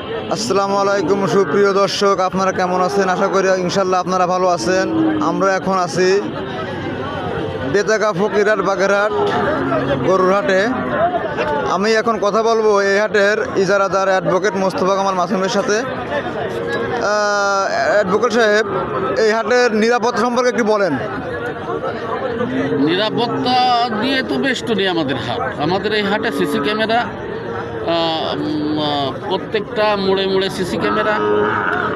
আসসালামু আলাইকুম সুপ্রিয় দর্শক, আপনারা কেমন আছেন? আশা করি ইনশাল্লাহ আপনারা ভালো আছেন। আমরা এখন আছি বেতাগা ফকিরহাট বাগেরহাট গরুর হাটে। আমি এখন কথা বলবো এই হাটের ইজারাদার অ্যাডভোকেট মোস্তফা কামাল মাসুমের সাথে। অ্যাডভোকেট সাহেব, এই হাটের নিরাপত্তা সম্পর্কে একটু বলেন। নিরাপত্তা দিয়ে তো বেষ্টনী আমাদের হাট। আমাদের এই হাটে সিসি ক্যামেরা, প্রত্যেকটা মোড়ে মোড়ে সিসি ক্যামেরা,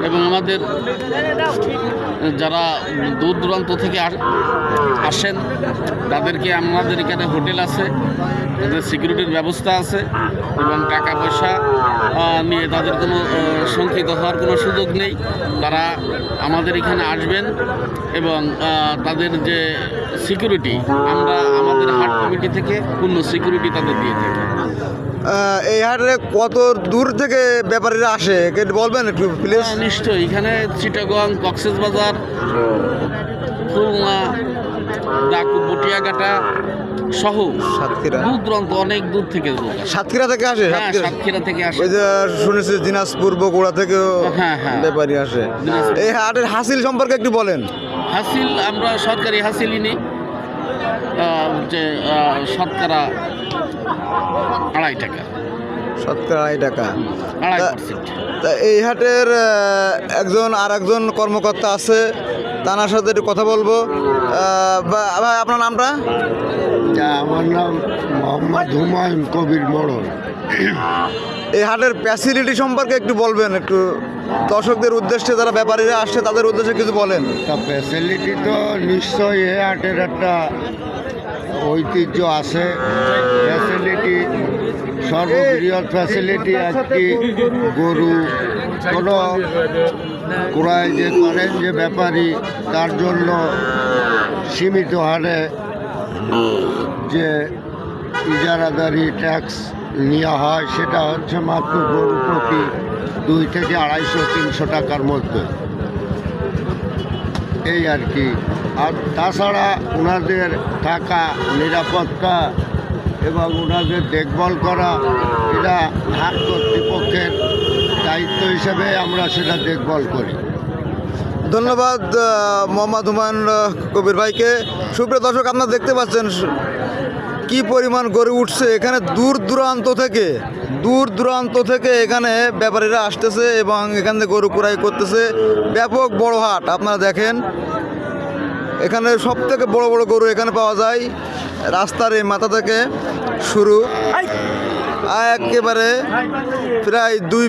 এবং আমাদের যারা দূর দূরান্ত থেকে আসেন তাদেরকে আমাদের এখানে হোটেল আছে, তাদের সিকিউরিটির ব্যবস্থা আছে, এবং টাকা পয়সা নিয়ে তাদের কোনো শঙ্কিত হওয়ার কোনো সুযোগ নেই। তারা আমাদের এখানে আসবেন এবং তাদের যে সিকিউরিটি, আমরা আমাদের হাট কমিটি থেকে পূর্ণ সিকিউরিটি তাদের দিয়ে থাকি। এই হাটে কত দূর থেকে ব্যাপারীরা আসে বলবেন একটু প্লিজ? নিশ্চয়ই, এখানে চিটাগং, কক্সবাজার, খুলনা, বটিয়াঘাটা সহ সাতক্ষীরা, দূর দূরান্ত অনেক দূর থেকে সাতক্ষীরা থেকে আসে। সাতক্ষীরা থেকে আসে। ওই যে শুনেছি দিনাজপুর, বগুড়া থেকেও ব্যাপারী আসে। এই হাটের হাসিল সম্পর্কে একটু বলেন। হাসিল আমরা সরকারি হাসিলই নিই, যে শতকরা 2.5 টাকা। শতকরা 2.5 টাকা। 2.5%। তা এই হাটের আর একজন কর্মকর্তা আছে, তার সাথে একটু কথা বলবো। ভাই, আপনার নামটা? আমার নাম মোহাম্মদ হুমায়ুন কবির মোড়ল। এই হাটের ফ্যাসিলিটি সম্পর্কে একটু বলবেন, একটু দর্শকদের উদ্দেশ্যে, যারা ব্যাপারীরা আসছে তাদের উদ্দেশ্যে কিছু বলেন। তা ফ্যাসিলিটি তো নিশ্চয়ই এই হাটের একটা ঐতিহ্য আছে। ফ্যাসিলিটি, সর্ববৃহৎ ফ্যাসিলিটি একটি গরু কোনো ক্রয় যে করেন যে ব্যাপারী, তার জন্য সীমিত হারে যে ইজারাদারি ট্যাক্স নেওয়া হয়, সেটা হচ্ছে মাত্র গরু প্রতি 2 থেকে 250-300 টাকার মধ্যে, এই আর কি। আর তাছাড়া ওনাদের থাকা, নিরাপত্তা এবং ওনাদের দেখভাল করা, এটা হাট কর্তৃপক্ষের দায়িত্ব হিসেবে আমরা সেটা দেখভাল করি। ধন্যবাদ মোহাম্মদ হুমায়ুন কবির ভাইকে। সুপ্রিয় দর্শক, আপনারা দেখতে পাচ্ছেন কি পরিমাণ গরু উঠছে এখানে। দূর দূরান্ত থেকে এখানে ব্যাপারীরা আসতেছে এবং এখান থেকে গরু ক্রয় করতেছে। ব্যাপক বড় হাট, আপনারা দেখেন। এখানে সব থেকে বড় বড় গরু এখানে পাওয়া যায়। রাস্তার এই মাথা থেকে শুরু, একেবারে প্রায় 2